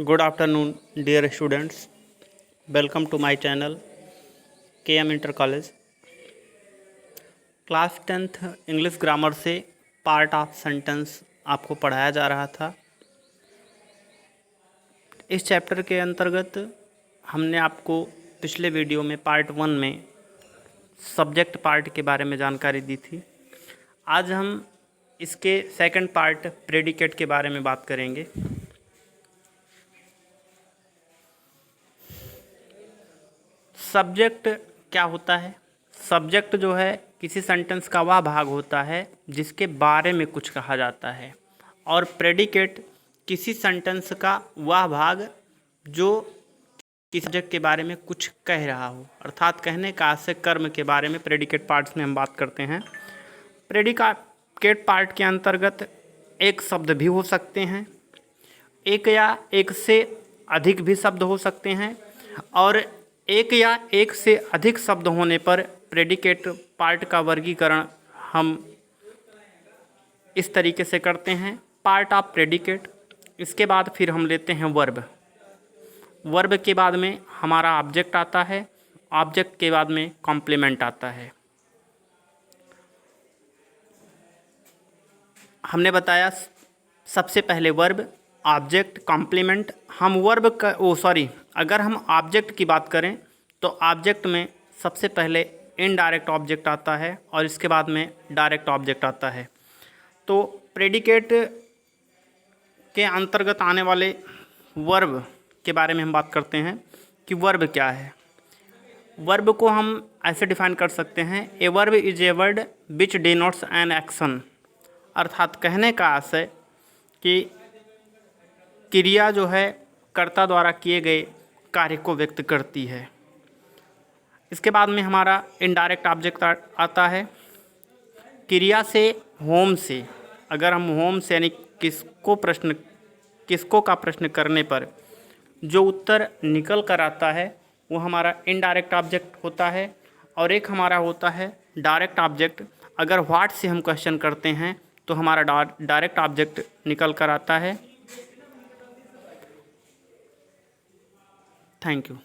Good afternoon, dear students. Welcome to my channel KM Inter College. Class 10th English grammar से part of sentence आपको पढ़ाया जा रहा था। इस चैप्टर के अंतर्गत हमने आपको पिछले वीडियो में पार्ट 1 में सब्जेक्ट पार्ट के बारे में जानकारी दी थी। आज हम इसके सेकंड पार्ट प्रेडिकेट के बारे में बात करेंगे। सब्जेक्ट क्या होता है? सब्जेक्ट जो है किसी सेंटेंस का वह भाग होता है जिसके बारे में कुछ कहा जाता है, और प्रेडिकेट किसी सेंटेंस का वह भाग जो किसी सब्जेक्ट के बारे में कुछ कह रहा हो, अर्थात कहने का से कर्म के बारे में प्रेडिकेट पार्ट्स में हम बात करते हैं। प्रेडिकेट पार्ट के अंतर्गत एक शब्द भी हो सकते हैं, एक या एक से अधिक भी शब्द हो सकते हैं, और एक या एक से अधिक शब्द होने पर प्रेडिकेट पार्ट का वर्गीकरण हम इस तरीके से करते हैं। पार्ट ऑफ प्रेडिकेट, इसके बाद फिर हम लेते हैं वर्ब। वर्ब के बाद में हमारा ऑब्जेक्ट आता है, ऑब्जेक्ट के बाद में कॉम्प्लीमेंट आता है। हमने बताया सबसे पहले वर्ब, ऑब्जेक्ट, कॉम्प्लीमेंट। हम वर्ब का अगर हम ऑब्जेक्ट की बात करें तो ऑब्जेक्ट में सबसे पहले इनडायरेक्ट ऑब्जेक्ट आता है और इसके बाद में डायरेक्ट ऑब्जेक्ट आता है। तो प्रेडिकेट के अंतर्गत आने वाले वर्ब के बारे में हम बात करते हैं कि वर्ब क्या है। वर्ब को हम ऐसे डिफाइन कर सकते हैं, a verb is a word which denotes an action, अर्थात कहने का आशय कि क्रिया जो है कर्ता द्वारा किए गए कार्य को व्यक्त करती है। इसके बाद में हमारा इनडायरेक्ट ऑब्जेक्ट आता है। क्रिया से होम से, अगर हम होम से यानी किसको का प्रश्न करने पर जो उत्तर निकल कर आता है वो हमारा इनडायरेक्ट ऑब्जेक्ट होता है। और एक हमारा होता है डायरेक्ट ऑब्जेक्ट, अगर व्हाट से हम क्वेश्चन करते हैं तो हमारा डायरेक्ट ऑब्जेक्ट निकल कर आता है। Thank you.